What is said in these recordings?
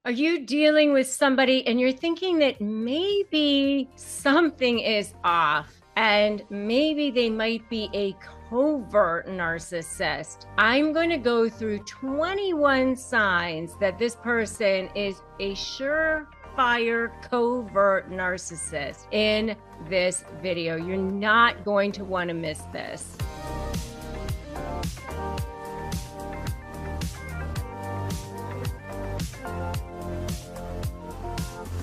Are you dealing with somebody and you're thinking that maybe something is off and maybe they might be a covert narcissist? I'm going to go through 21 signs that this person is a surefire covert narcissist in this video. You're not going to want to miss this.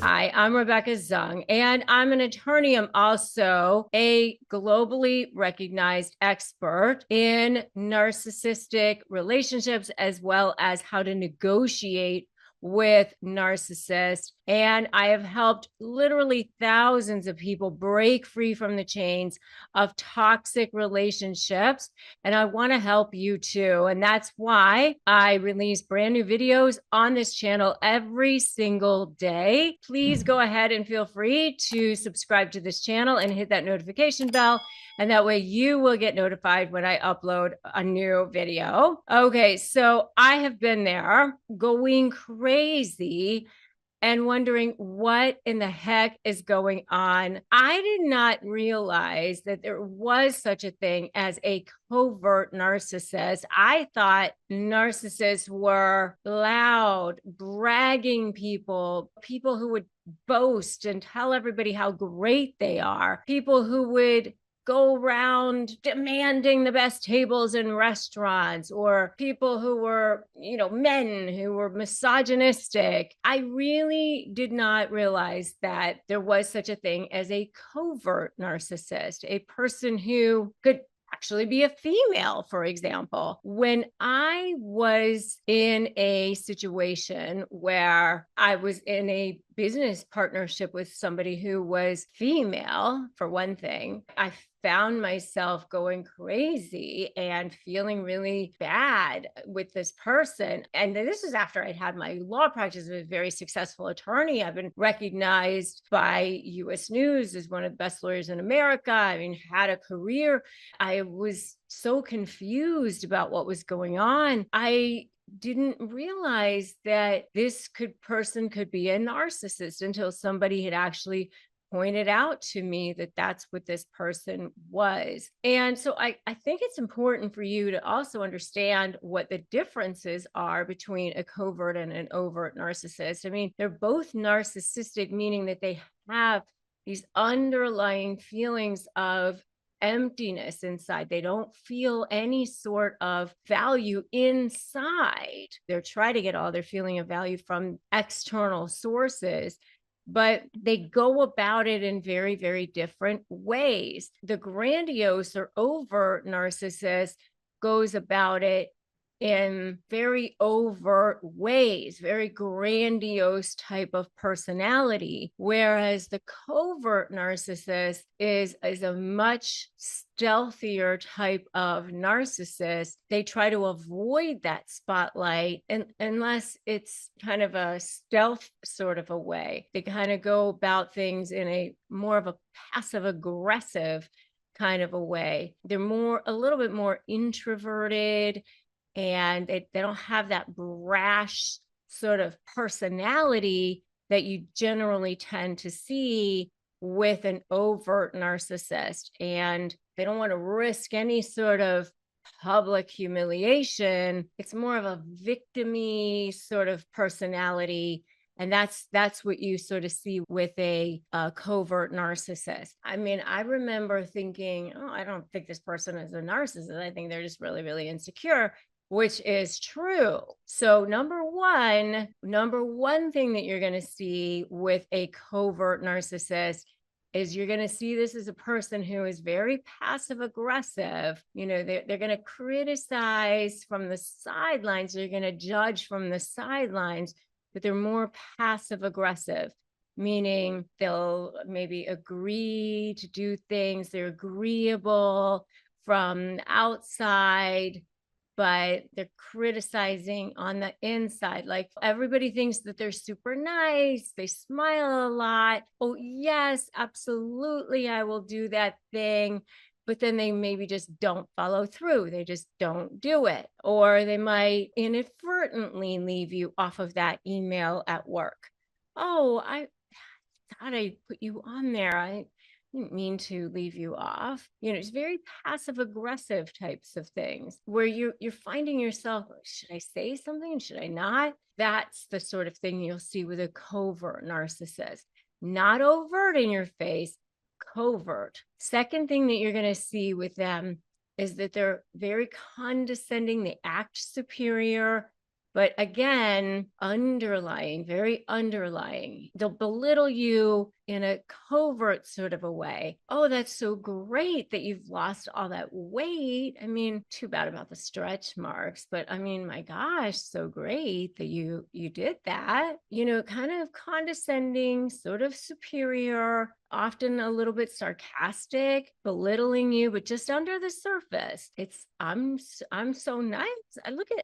Hi, I'm Rebecca Zung, and I'm an attorney. I'm also a globally recognized expert in narcissistic relationships, as well as how to negotiate with narcissists. And I have helped literally thousands of people break free from the chains of toxic relationships. And I want to help you too. And that's why I release brand new videos on this channel every single day. Please go ahead and feel free to subscribe to this channel and hit that notification bell. And that way you will get notified when I upload a new video. Okay, so I have been there going crazy and wondering what in the heck is going on. I did not realize that there was such a thing as a covert narcissist. I thought narcissists were loud, bragging people, people who would boast and tell everybody how great they are, people who would go around demanding the best tables in restaurants, or people who were, men who were misogynistic. I really did not realize that there was such a thing as a covert narcissist, a person who could actually be a female, for example. When I was in a situation where I was in a business partnership with somebody who was female, for one thing, I found myself going crazy and feeling really bad with this person. And this is after I'd had my law practice as a very successful attorney. I've been recognized by US News as one of the best lawyers in America. I mean, had a career. I was so confused about what was going on. I didn't realize that this person could be a narcissist until somebody had actually pointed out to me that that's what this person was. And so I think it's important for you to also understand what the differences are between a covert and an overt narcissist. I mean, they're both narcissistic, meaning that they have these underlying feelings of emptiness inside. They don't feel any sort of value inside. They're trying to get all their feeling of value from external sources, but they go about it in very, very different ways. The grandiose or overt narcissist goes about it in very overt ways, very grandiose type of personality, whereas the covert narcissist is a much stealthier type of narcissist. They try to avoid that spotlight, and unless it's kind of a stealth sort of a way. They kind of go about things in a more of a passive aggressive kind of a way. They're a little bit more introverted, and they don't have that brash sort of personality that you generally tend to see with an overt narcissist. And they don't want to risk any sort of public humiliation. It's more of a victim-y sort of personality. And that's what you sort of see with a covert narcissist. I mean, I remember thinking, oh, I don't think this person is a narcissist. I think they're just really, really insecure, which is true. So number one thing that you're going to see with a covert narcissist is you're going to see this as a person who is very passive aggressive. They're going to criticize from the sidelines. They're going to judge from the sidelines, but they're more passive aggressive, meaning they'll maybe agree to do things. They're agreeable from outside, but they're criticizing on the inside. Like, everybody thinks that they're super nice. They smile a lot. Oh, yes, absolutely, I will do that thing. but then they maybe just don't follow through. They just don't do it. Or they might inadvertently leave you off of that email at work. Oh, I thought I put you on there. I didn't mean to leave you off. It's very passive aggressive types of things where you're finding yourself, should I say something? Should I not? That's the sort of thing you'll see with a covert narcissist. Not overt in your face, covert. Second thing that you're going to see with them is that they're very condescending. They act superior. But again, very underlying. They'll belittle you in a covert sort of a way. Oh, that's so great that you've lost all that weight. I mean, too bad about the stretch marks, but I mean, my gosh, so great that you did that. Kind of condescending, sort of superior, often a little bit sarcastic, belittling you, but just under the surface, it's I'm so nice.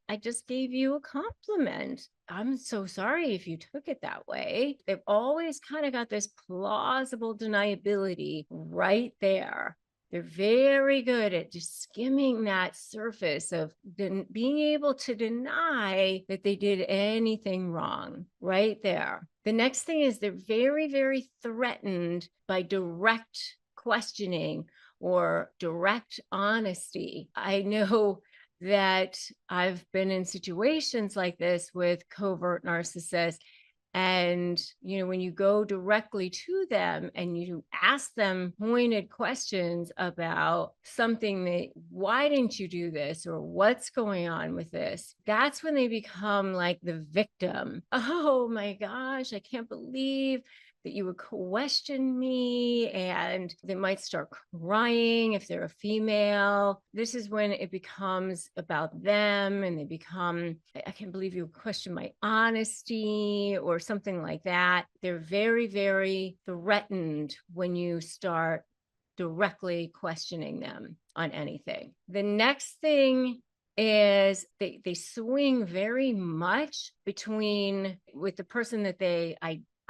I just gave you a compliment. I'm so sorry if you took it that way. They've always kind of got this plausible deniability right there. They're very good at just skimming that surface of being able to deny that they did anything wrong right there. The next thing is they're very, very threatened by direct questioning or direct honesty. I know that I've been in situations like this with covert narcissists. And, when you go directly to them and you ask them pointed questions about something that, why didn't you do this? Or what's going on with this? That's when they become like the victim. Oh my gosh, I can't believe that you would question me, and they might start crying if they're a female. This is when it becomes about them and they become, I can't believe you question my honesty or something like that. They're very, very threatened when you start directly questioning them on anything. The next thing is they swing very much between, with the person that they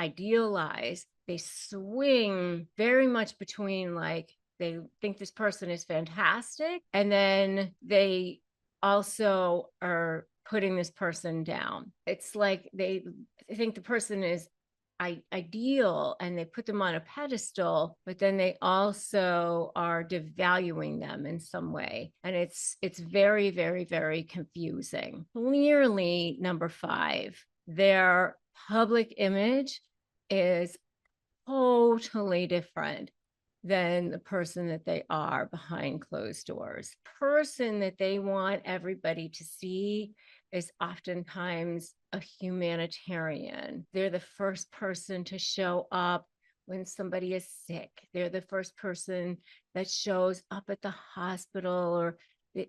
idealize, they swing very much between, like, they think this person is fantastic, and then they also are putting this person down. It's like they think the person is ideal and they put them on a pedestal, but then they also are devaluing them in some way. And it's very, very, very confusing. Clearly, number 5, their public image is totally different than the person that they are behind closed doors. Person that they want everybody to see is oftentimes a humanitarian. They're the first person to show up when somebody is sick. They're the first person that shows up at the hospital, or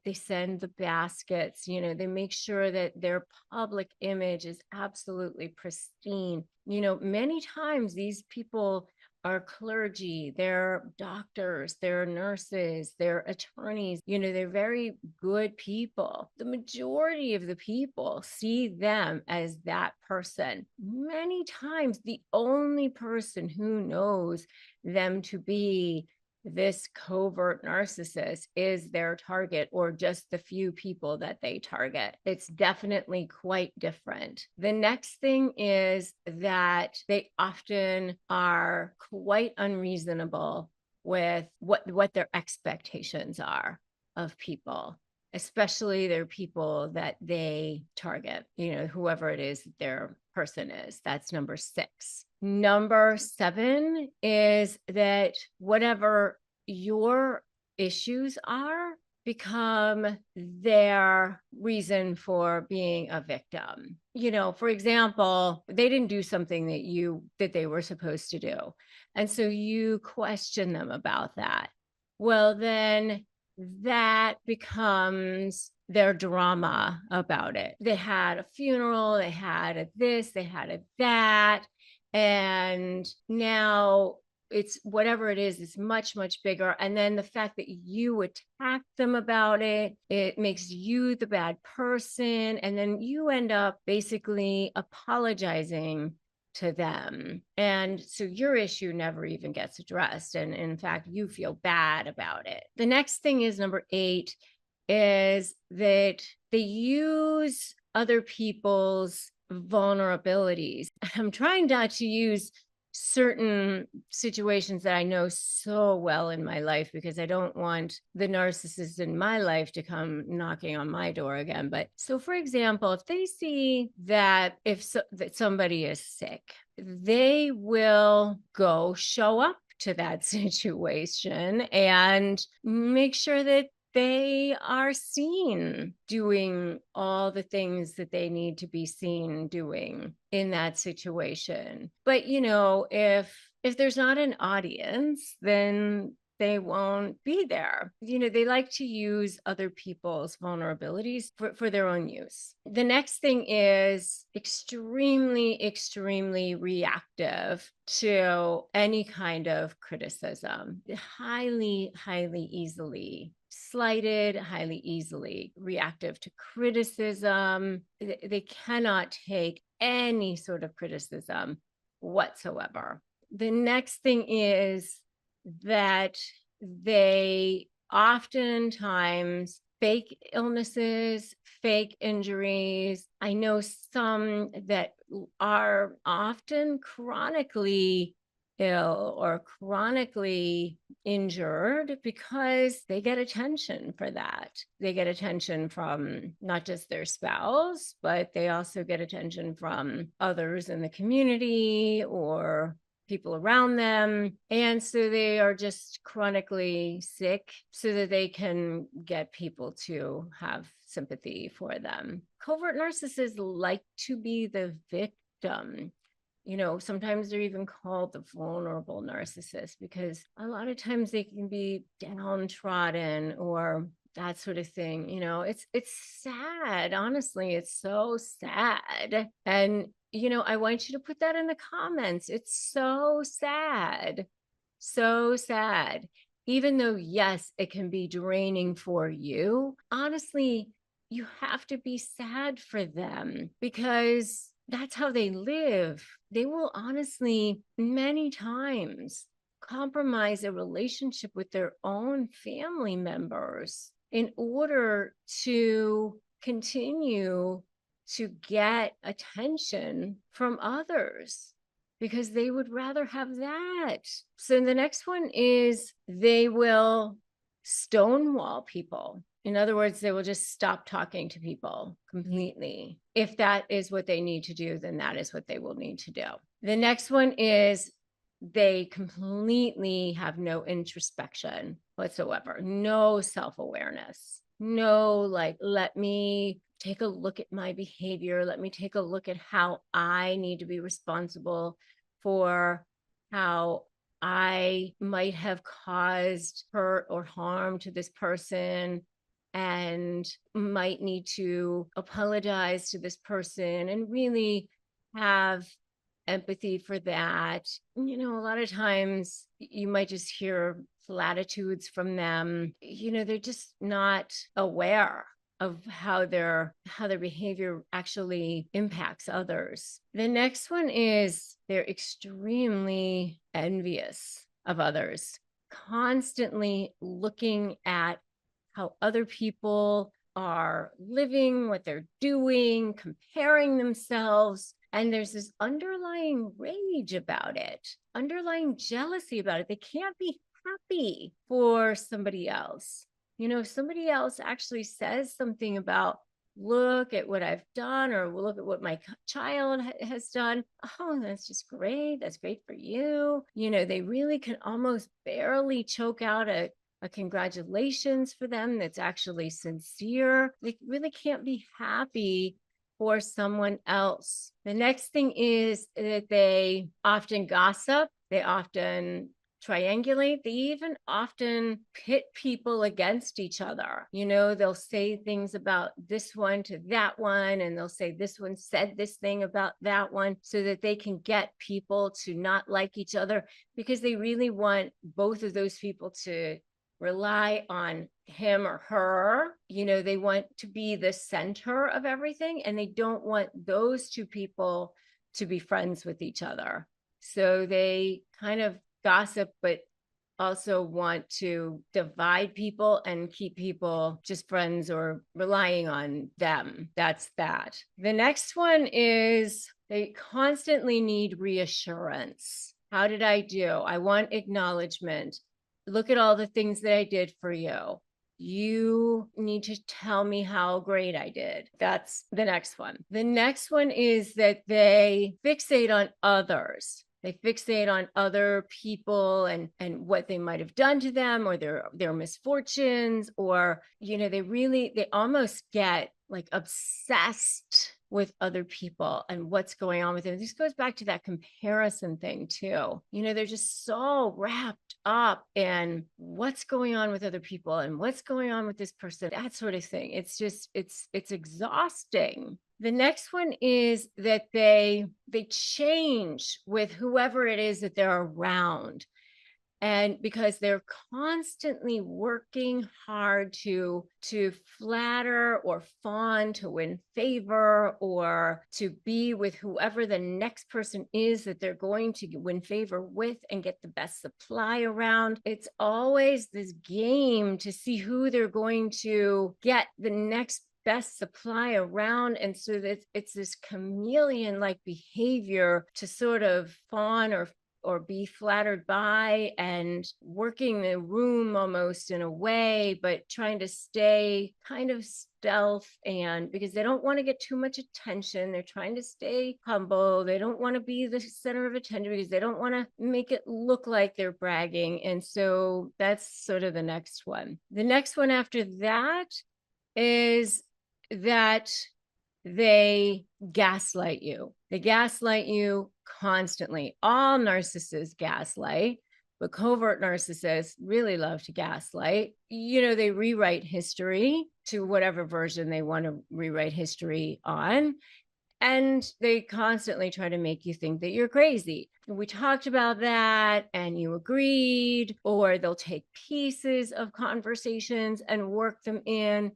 they send the baskets. They make sure that their public image is absolutely pristine. Many times these people are clergy, they're doctors, they're nurses, they're attorneys. They're very good people. The majority of the people see them as that person. Many times the only person who knows them to be this covert narcissist is their target, or just the few people that they target. It's definitely quite different. The next thing is that they often are quite unreasonable with what their expectations are of people, especially their people that they target, whoever it is that their person is. That's number 6. Number 7 is that whatever your issues are become their reason for being a victim. For example, they didn't do something that they were supposed to do. And so you question them about that. Well, then that becomes their drama about it. They had a funeral, they had a this, they had a that, and now it's whatever it is, it's much, much bigger. And then the fact that you attacked them about it, it makes you the bad person. And then you end up basically apologizing to them. And so your issue never even gets addressed. And in fact, you feel bad about it. The next thing is number 8 is that they use other people's vulnerabilities. I'm trying not to use certain situations that I know so well in my life because I don't want the narcissist in my life to come knocking on my door again. But so, for example, if they see that that somebody is sick, they will go show up to that situation and make sure that they are seen doing all the things that they need to be seen doing in that situation. But, if there's not an audience, then they won't be there. They like to use other people's vulnerabilities for their own use. The next thing is extremely, extremely reactive to any kind of criticism. Highly, highly easily slighted, highly easily reactive to criticism. They cannot take any sort of criticism whatsoever. The next thing is that they oftentimes fake illnesses, fake injuries. I know some that are often chronically ill or chronically injured because they get attention for that. They get attention from not just their spouse, but they also get attention from others in the community or people around them. And so they are just chronically sick so that they can get people to have sympathy for them. Covert narcissists like to be the victim. Sometimes they're even called the vulnerable narcissist because a lot of times they can be downtrodden or that sort of thing. It's sad. Honestly, it's so sad. And, I want you to put that in the comments. It's so sad. So sad. Even though, yes, it can be draining for you, honestly, you have to be sad for them because that's how they live. They will honestly, many times, compromise a relationship with their own family members in order to continue to get attention from others because they would rather have that. So the next one is they will stonewall people. In other words, they will just stop talking to people completely. If that is what they need to do, then that is what they will need to do. The next one is they completely have no introspection whatsoever, no self-awareness, no, let me take a look at my behavior. Let me take a look at how I need to be responsible for how I might have caused hurt or harm to this person and might need to apologize to this person and really have empathy for that. A lot of times you might just hear platitudes from them. They're just not aware of how their behavior actually impacts others. The next one is they're extremely envious of others, constantly looking at how other people are living, what they're doing, comparing themselves. And there's this underlying rage about it, underlying jealousy about it. They can't be happy for somebody else. If somebody else actually says something about, look at what I've done, or look at what my child has done. Oh, that's just great. That's great for you. They really can almost barely choke out a congratulations for them that's actually sincere. They really can't be happy for someone else. The next thing is that they often gossip. They often triangulate. They even often pit people against each other. They'll say things about this one to that one, and they'll say this one said this thing about that one so that they can get people to not like each other because they really want both of those people to rely on him or her. They want to be the center of everything, and they don't want those two people to be friends with each other. So they kind of gossip, but also want to divide people and keep people just friends or relying on them. That's that. The next one is they constantly need reassurance. How did I do? I want acknowledgement. Look at all the things that I did for you. You need to tell me how great I did. That's the next one. The next one is that they fixate on others. They fixate on other people and what they might have done to them or their misfortunes, or, they almost get like obsessed with other people and what's going on with them. This goes back to that comparison thing too. They're just so wrapped up in what's going on with other people and what's going on with this person, that sort of thing. It's just, it's exhausting. The next one is that they change with whoever it is that they're around. And because they're constantly working hard to flatter or fawn, to win favor, or to be with whoever the next person is that they're going to win favor with and get the best supply around. It's always this game to see who they're going to get the next best supply around. And so that it's this chameleon-like behavior to sort of fawn or be flattered by, and working the room almost in a way, but trying to stay kind of stealth, and because they don't want to get too much attention, they're trying to stay humble. They don't want to be the center of attention because they don't want to make it look like they're bragging. And so that's sort of the next one. The next one after that is that they gaslight you. They gaslight you constantly. All narcissists gaslight, but covert narcissists really love to gaslight. They rewrite history to whatever version they want to rewrite history on. And they constantly try to make you think that you're crazy. We talked about that and you agreed, or they'll take pieces of conversations and work them in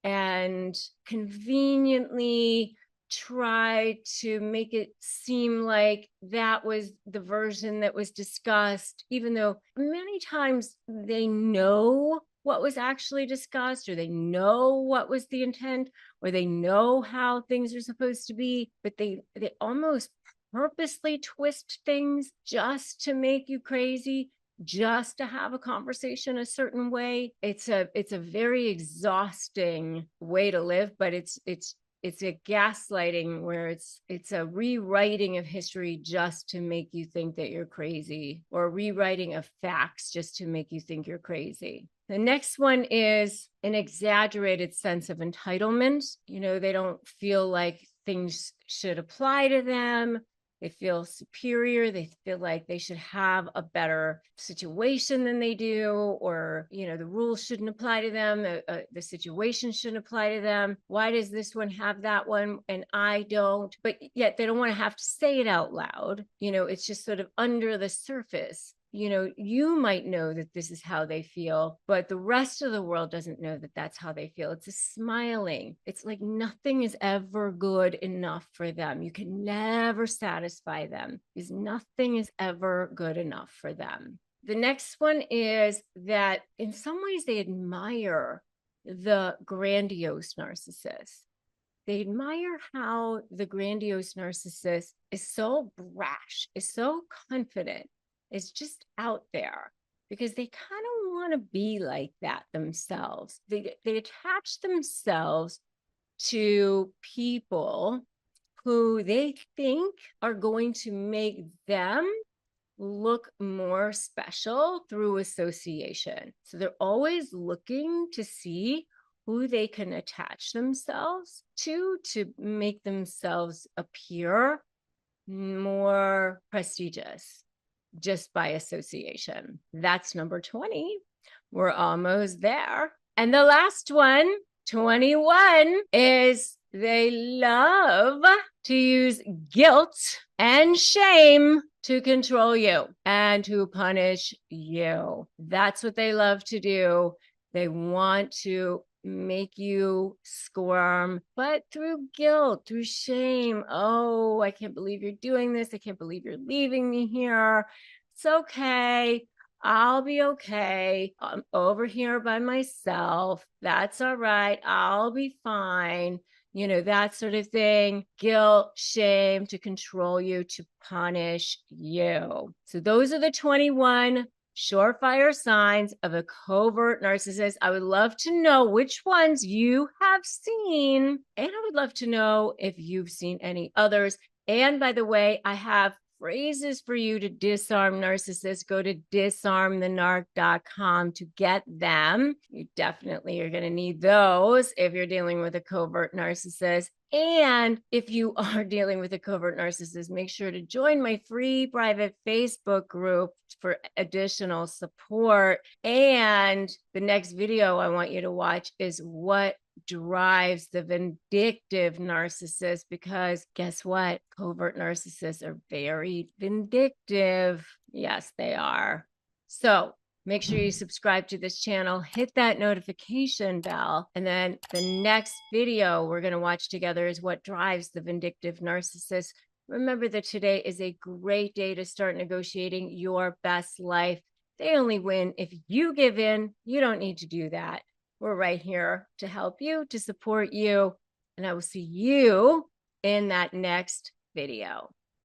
and conveniently try to make it seem like that was the version that was discussed, even though many times they know what was actually discussed, or they know what was the intent, or they know how things are supposed to be, but they almost purposely twist things just to make you crazy, just to have a conversation a certain way. It's a very exhausting way to live, but it's a gaslighting where it's a rewriting of history just to make you think that you're crazy, or rewriting of facts just to make you think you're crazy. The next one is an exaggerated sense of entitlement. They don't feel like things should apply to them. They feel superior. They feel like they should have a better situation than they do, or, the rules shouldn't apply to them. The situation shouldn't apply to them. Why does this one have that one and I don't? But yet they don't want to have to say it out loud. It's just sort of under the surface. You might know that this is how they feel, but the rest of the world doesn't know that that's how they feel. It's a smiling. It's like nothing is ever good enough for them. You can never satisfy them because nothing is ever good enough for them. The next one is that in some ways they admire the grandiose narcissist. They admire how the grandiose narcissist is so brash, is so confident, is just out there, because they kind of want to be like that themselves. They attach themselves to people who they think are going to make them look more special through association. So they're always looking to see who they can attach themselves to make themselves appear more prestigious just by association. That's number 20. We're almost there. And the last one, 21, is they love to use guilt and shame to control you and to punish you. That's what they love to do. They want to make you squirm, but through guilt, through shame. Oh, I can't believe you're doing this. I can't believe you're leaving me here. It's okay. I'll be okay. I'm over here by myself. That's all right. I'll be fine. That sort of thing. Guilt, shame to control you, to punish you. So those are the 21 surefire signs of a covert narcissist. I would love to know which ones you have seen. And I would love to know if you've seen any others. And by the way, I have phrases for you to disarm narcissists. Go to disarmthenarc.com to get them. You definitely are going to need those if you're dealing with a covert narcissist. And if you are dealing with a covert narcissist, make sure to join my free private Facebook group for additional support. And the next video I want you to watch is what drives the vindictive narcissist, because guess what? Covert narcissists are very vindictive. Yes, they are. So make sure you subscribe to this channel, hit that notification bell, and then the next video we're going to watch together is what drives the vindictive narcissist. Remember that today is a great day to start negotiating your best life. They only win if you give in. You don't need to do that. We're right here to help you, to support you, and I will see you in that next video.